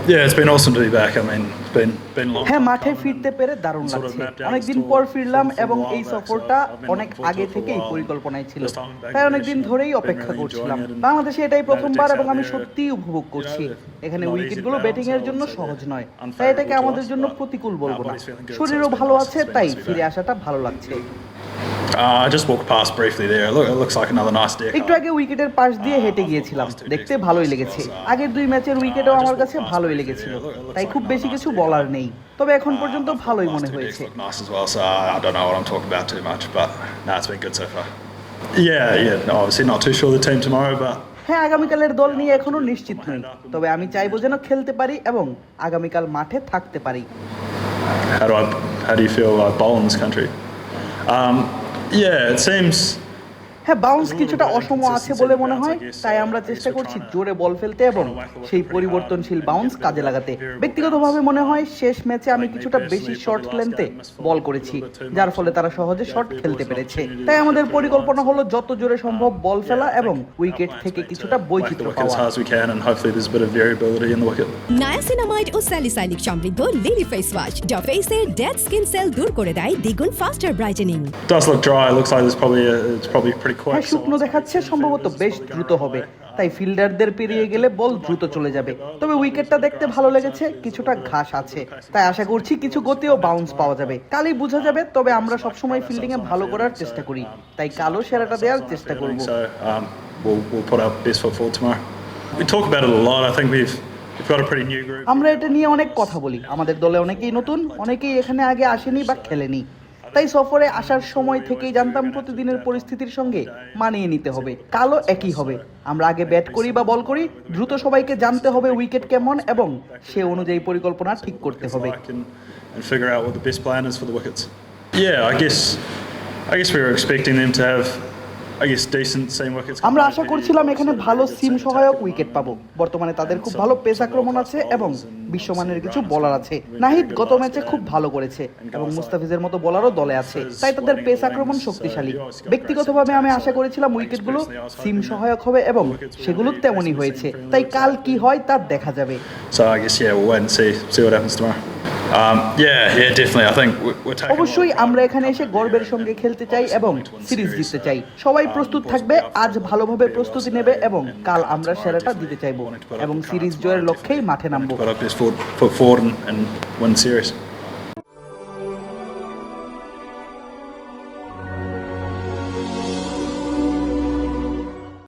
Yeah, it's been awesome to be back. I mean, it's been long. হ্যাঁ, মাঠে ফিরতে পেরে দারুণ লাগছে। অনেকদিন পর ফিরলাম এবং এই সফরটা অনেক আগে থেকেই পরিকল্পনায় ছিল, তাই অনেকদিন ধরেই অপেক্ষা করছিলাম। বাংলাদেশে এটাই প্রথমবার এবং আমি সত্যিই উপভোগ করছি। এখানে উইকেটগুলো ব্যাটিং এর জন্য সহজ নয়, তাই এটাকে আমাদের জন্য প্রতিকূল বলবো না। শরীরও ভালো আছে, তাই ফিরে আসাটা ভালো লাগছে। I just walked past briefly there. It looks like another nice deck. একটু আগে উইকেটের পাশ দিয়ে হেঁটে গিয়েছিলাম, দেখতে ভালোই লেগেছে। আগের দুই ম্যাচের উইকেটও আমার কাছে ভালোই লেগেছিল, তাই খুব বেশি কিছু বলার নেই, তবে এখন পর্যন্ত ভালোই মনে হয়েছে। Nice as well, so I don't know what I'm talking about too much, but no, it's been good so far. Yeah, obviously not too sure of the team tomorrow, but হ্যাঁ, আগামীকালের দল নিয়ে এখনো নিশ্চিত নই, তবে আমি চাইবো যেন খেলতে পারি এবং আগামীকাল মাঠে থাকতে পারি। how do you feel like bowling in this country? Yeah, it seems. হ্যাঁ, বাউন্স কিছুটা অসম আছে বলে মনে হয়, তাই আমরা চেষ্টা করছি জোরে বল ফেলতে এবং সেই পরিবর্তনশীল বাউন্স কাজে লাগাতে। ব্যক্তিগতভাবে মনে হয় শেষ ম্যাচে আমি কিছুটা বেশি শর্ট লেন্থে বল করেছি, যার ফলে তারা সহজে শট খেলতে পেরেছে। তাই আমাদের পরিকল্পনা হলো যত জোরে সম্ভব বল ফেলা এবং উইকেট থেকে কিছুটা বৈচিত্র্য পাওয়া। নায়াসিনামাইড ও স্যালিসাইলিক সমৃদ্ধ লিলি ফেস ওয়াশ যা ফেসের ডেড স্কিন সেল দূর করে দেয় দ্বিগুণ ফাস্টার brightening. Does look dry. It looks like it's probably pretty quick. হ্যাঁ, শুকনো দেখাচ্ছে, সম্ভবত বেশ দ্রুত হবে, তাই ফিল্ডারদের পেরিয়ে গেলে বল দ্রুত চলে যাবে। তবে উইকেটটা দেখতে ভালো লেগেছে, কিছুটা ঘাস আছে, তাই আশা করছি কিছু গতি ও বাউন্স পাওয়া যাবে। কালই বোঝা যাবে, তবে আমরা সবসময় ফিল্ডিং এ ভালো করার চেষ্টা করি, তাই কালও সেরাটা দেওয়ার চেষ্টা করব। We'll put our best foot forward tomorrow. We talk about it a lot. I think we've got a pretty new group. আমরা এটা নিয়ে অনেক কথা বলি। আমাদের দলে অনেকেই নতুন, অনেকেই এখানে আগে আসেনি বা খেলেনি, তাই সফরে আসার সময় থেকেই জানতাম প্রতিদিনের পরিস্থিতির সঙ্গে মানিয়ে নিতে হবে। কালও একই হবে। আমরা আগে ব্যাট করি বা বল করি, দ্রুত সবাইকে জানতে হবে উইকেট কেমন এবং সে অনুযায়ী পরিকল্পনা ঠিক করতে হবে। And figure out what the best plan is for the wickets. Yeah, I guess we were expecting them to have decent seam wickets. আমরা আশা করছিলাম এখানে ভালো সিম সহায়ক উইকেট পাবো। বর্তমানে তাদের খুব ভালো পেস আক্রমণ আছে এবং বিশ্বমানের কিছু বোলার আছে। নাহিদ গত ম্যাচে খুব ভালো করেছে এবং মুস্তাফিজের মতো বোলারও দলে আছে, তাই তাদের পেস আক্রমণ শক্তিশালী। ব্যক্তিগতভাবে আমি আশা করেছিলাম উইকেটগুলো সিম সহায়ক হবে এবং সেগুলো তেমনই হয়েছে, তাই কাল কি হয় তা দেখা যাবে। So I guess we'll wait and see what happens tomorrow. Yeah, definitely. I think we're taking. অবশ্যই আমরা এখানে এসে গর্বের সঙ্গে খেলতে চাই এবং সিরিজ জিততে চাই। সবাই প্রস্তুত থাকবে, আজ ভালোভাবে প্রস্তুতি নেবে এবং কাল আমরা সেরাটা দিতে চাইবো এবং সিরিজ জয়ের লক্ষ্যেই মাঠে নামবো। Put our best foot forward and win the series.